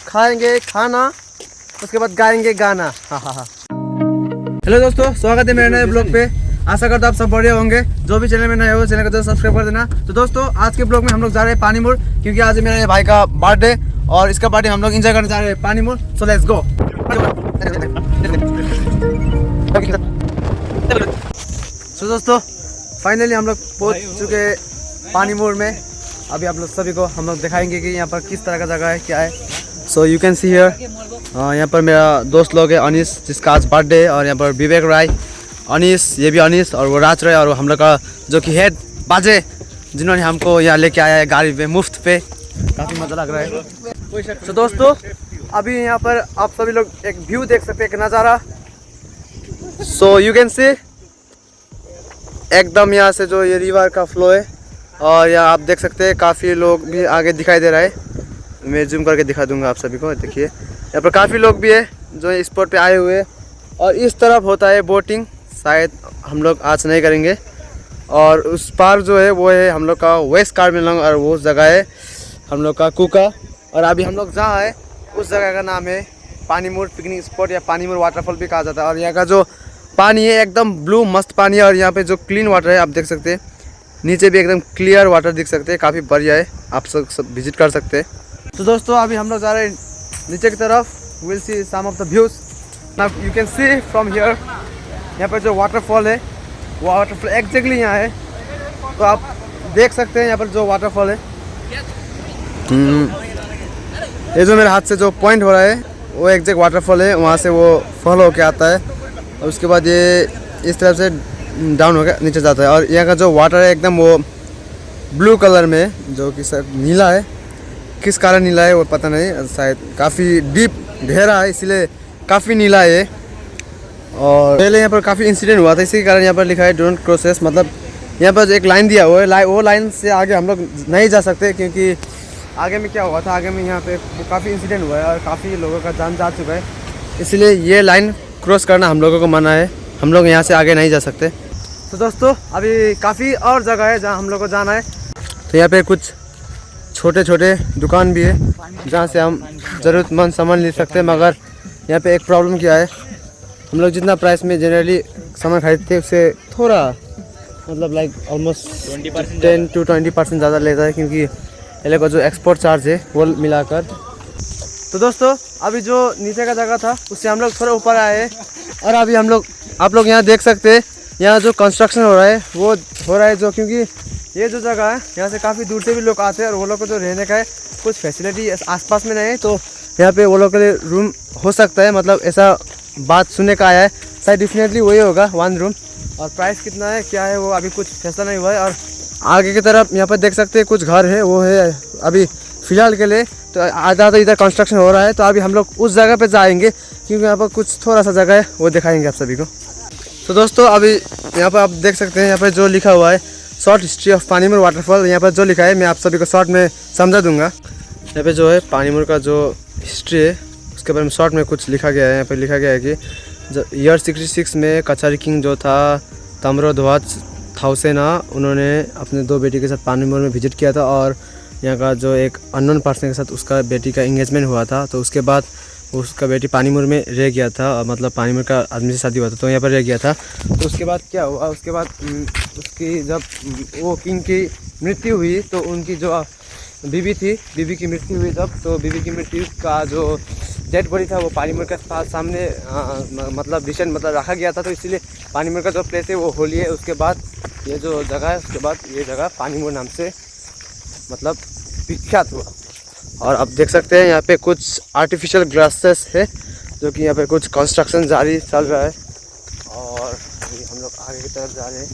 खाएंगे खाना, उसके बाद गाएंगे गाना। हाँ। हेलो दोस्तों, स्वागत है मेरे नए ब्लॉग पे। आशा करता आप सब बढ़िया होंगे। जो भी चैनल में नए हो चैनल को सब्सक्राइब कर देना। तो दोस्तों आज के ब्लॉग में हम लोग जा रहे हैं पानीमुर, क्योंकि आज मेरे भाई का बर्थडे और इसका पार्टी हम लोग एंजॉय करने जा रहे हैं पानीमुर। So let's go. सो दोस्तों फाइनली हम लोग पहुंच चुके हैं पानीमुर में। अभी आप लोग सभी को हम लोग दिखाएंगे कि यहाँ पर किस तरह का जगह है, क्या है। So you can see here, यहाँ पर मेरा दोस्त लोग है अनीस, जिसका आज बर्थडे है, और यहाँ पर विवेक राय, अनीस, ये भी अनीस, और वो राज राय, और हम लोग का जो कि हेड बाजे, जिन्होंने हमको यहाँ लेके आया है गाड़ी पे मुफ्त पे। काफ़ी मज़ा लग रहा है। तो दोस्तों अभी यहाँ पर आप सभी लोग एक व्यू देख सकते हैं, एक नज़ारा। सो यू कैन सी एकदम यहाँ से जो ये रिवर का फ्लो है, और यहाँ आप देख सकते हैं काफ़ी लोग भी आगे दिखाई दे रहा है। मैं जूम करके दिखा दूंगा आप सभी को। देखिए यहाँ पर काफ़ी लोग भी है जो इस स्पॉट पे आए हुए हैं, और इस तरफ होता है बोटिंग, शायद हम लोग आज नहीं करेंगे। और उस पार जो है वो है हम लोग का वेस्ट कार्बेलोंग, और वो जगह है हम लोग का कुका। और अभी हम लोग जहाँ है उस जगह का नाम है पानीमुर पिकनिक स्पॉट, या पानीमुर वाटरफॉल भी कहा जाता है। और यहाँ का जो पानी है एकदम ब्लू मस्त पानी है, और यहाँ पे जो क्लीन वाटर है आप देख सकते हैं, नीचे भी एकदम क्लियर वाटर दिख सकते हैं। काफ़ी बढ़िया है, आप सब विजिट कर सकते हैं। तो दोस्तों अभी हम लोग जा रहे हैं नीचे की तरफ। Will see some of the views. Now you can see from here, यहाँ पर जो वाटरफॉल है वो वाटरफॉल एग्जैक्टली यहाँ है, तो आप देख सकते हैं यहाँ पर जो वाटरफॉल है। ये जो मेरे हाथ से जो पॉइंट हो रहा है वो एग्जैक्ट वाटरफॉल है, वहाँ से वो फॉल होके आता है, और उसके बाद ये इस तरफ से डाउन होकर नीचे जाता है। और यहाँ का जो वाटर है एकदम वो ब्लू कलर में, जो कि सर नीला है। किस कारण नीला है वो पता नहीं, शायद काफ़ी डीप गहरा है इसलिए काफ़ी नीला है। और पहले यहाँ पर काफ़ी इंसिडेंट हुआ था, इसी कारण यहाँ पर लिखा है डोंट क्रॉसेस, मतलब यहाँ पर एक लाइन दिया हुआ है, वो लाइन से आगे हम लोग नहीं जा सकते, क्योंकि आगे में क्या हुआ था, आगे में यहाँ पे काफ़ी इंसिडेंट हुआ है और काफ़ी लोगों का जान जा चुका है, इसलिए ये लाइन क्रॉस करना हम लोगों को मना है। हम लोग यहाँ से आगे नहीं जा सकते। तो दोस्तों अभी काफ़ी और जगह है जहाँ हम लोग को जाना है। तो यहाँ पे कुछ छोटे छोटे दुकान भी है जहाँ से हम ज़रूरतमंद सामान ले सकते हैं, मगर यहाँ पे एक प्रॉब्लम क्या है, हम लोग जितना प्राइस में जनरली सामान खरीदते हैं उससे थोड़ा मतलब लाइक ऑलमोस्ट 10 to 20% ज़्यादा लेता है, क्योंकि ये लोग का जो एक्सपोर्ट चार्ज है वो मिलाकर। तो दोस्तों अभी जो नीचे का जगह था उससे हम लोग थोड़ा ऊपर आए हैं, और अभी हम लोग आप लोग यहाँ देख सकते हैं यहाँ जो कंस्ट्रक्शन हो रहा है वो हो रहा है, जो क्योंकि ये जो जगह है यहाँ से काफ़ी दूर से भी लोग आते हैं, और वो लोग को जो रहने का है कुछ फैसिलिटी आसपास में नहीं है, तो यहाँ पे वो लोग के लिए रूम हो सकता है, मतलब ऐसा बात सुनने का आया है। शायद डेफिनेटली वही होगा 1 रूम। और प्राइस कितना है क्या है वो अभी कुछ फैसला नहीं हुआ है। और आगे की तरफ यहाँ पर देख सकते हैं कुछ घर है, वो है अभी फ़िलहाल के लिए, तो आधा तो इधर कंस्ट्रक्शन हो रहा है। तो अभी हम लोग उस जगह पे जाएंगे, क्योंकि यहाँ पर कुछ थोड़ा सा जगह है वो दिखाएंगे आप सभी को। तो दोस्तों अभी यहाँ पर आप देख सकते हैं यहाँ पर जो लिखा हुआ है शॉर्ट हिस्ट्री ऑफ पानीमुर वाटरफॉल, यहाँ पर जो लिखा है मैं आप सभी को शॉर्ट में समझा दूंगा। यहाँ पे जो है पानीमुर का जो हिस्ट्री है उसके बारे में शॉर्ट में कुछ लिखा गया है। यहाँ पे लिखा गया है कि ईयर 66 में कचारी किंग जो था ताम्रध्वज थाउसेना, उन्होंने अपने 2 बेटी के साथ पानीमुर में विजिट किया था, और यहाँ का जो एक अननोन पर्सन के साथ उसका बेटी का इंगेजमेंट हुआ था। तो उसके बाद उसका बेटी पानीमुर में रह गया था, मतलब पानीमुर का आदमी से शादी हुआ था तो यहाँ पर रह गया था। तो उसके बाद क्या हुआ, उसके बाद उसकी जब वो किंग की मृत्यु हुई तो उनकी जो बीवी थी, बीवी की मृत्यु हुई जब, तो बीवी की मृत्यु का जो डेड बॉडी था वो पानीमुर के पास सामने मतलब रिसेंट मतलब रखा गया था, तो इसलिए पानीमुर का जो प्लेस है वो होली है। उसके बाद ये जो जगह है, उसके बाद ये जगह पानीमुर नाम से मतलब विख्यात हुआ। और आप देख सकते हैं यहाँ पे कुछ आर्टिफिशियल ग्रासेस है, जो कि यहाँ पे कुछ कंस्ट्रक्शन जारी चल रहा है। और अभी हम लोग आगे की तरफ जा रहे हैं।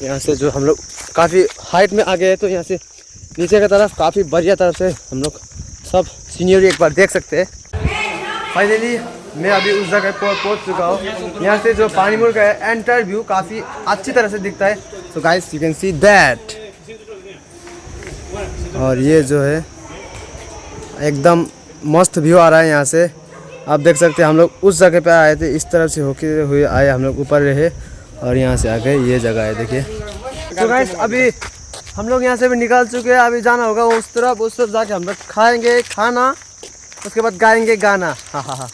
यहाँ से जो हम लोग काफ़ी हाइट में आ गए हैं, तो यहाँ से नीचे की तरफ काफ़ी बढ़िया तरफ से हम लोग सब सीनियरी एक बार देख सकते हैं। फाइनली मैं अभी उस जगह पर पहुँच चुका हूँ। यहाँ से जो पानीमुर का एंटायर व्यू काफ़ी अच्छी तरह से दिखता है। So guys you can see that. और ये जो है एकदम मस्त व्यू आ रहा है यहाँ से, आप देख सकते हैं। हम लोग उस जगह पे आए थे, इस तरफ से होके हुए आए, हम लोग ऊपर रहे और यहाँ से आ गए। ये जगह है देखिए। तो गाइस अभी हम लोग यहाँ से भी निकल चुके हैं, अभी जाना होगा उस तरफ जाके हम लोग खाएंगे खाना, उसके बाद गाएंगे गाना। हाँ हाँ हाँ।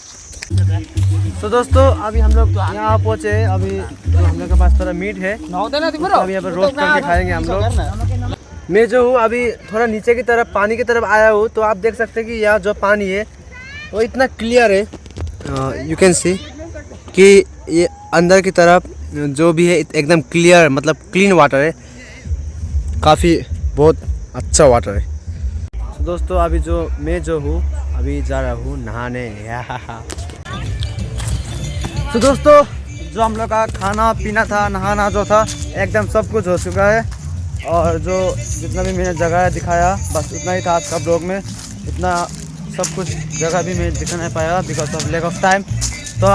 तो दोस्तों अभी हम लोग यहाँ पहुँचे। अभी हम लोग के पास थोड़ा मीट है, अभी यहाँ पर रोस्ट करके खाएंगे हम लोग। मैं जो हूँ अभी थोड़ा नीचे की तरफ पानी की तरफ आया हूँ, तो आप देख सकते हैं कि यहाँ जो पानी है वो इतना क्लियर है, यू कैन सी कि ये अंदर की तरफ जो भी है एकदम क्लियर, मतलब क्लीन वाटर है, काफ़ी बहुत अच्छा वाटर है। तो दोस्तों अभी मैं जो हूँ अभी जा रहा हूँ नहाने। तो दोस्तों जो हम लोग का खाना पीना था, नहाना जो था, एकदम सब कुछ हो चुका है। और जो जितना भी मैंने जगह दिखाया बस उतना ही था आज का ब्लॉग में। इतना सब कुछ जगह भी मैं दिखा नहीं पाया because of lack of time. तो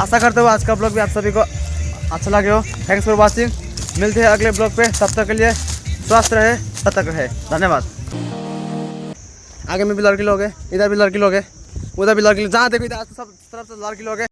आशा करते हो आज का ब्लॉग भी आप सभी को अच्छा लगे हो। Thanks for watching. मिलते हैं अगले ब्लॉग पे, तब तक के लिए स्वस्थ रहे, सतर्क रहे। धन्यवाद। आगे में भी लड़के लोग हैं, इधर भी लड़के लोग हैं, उधर भी लड़के, जहाँ देखो इधर सब तरफ से लड़के लोग हैं।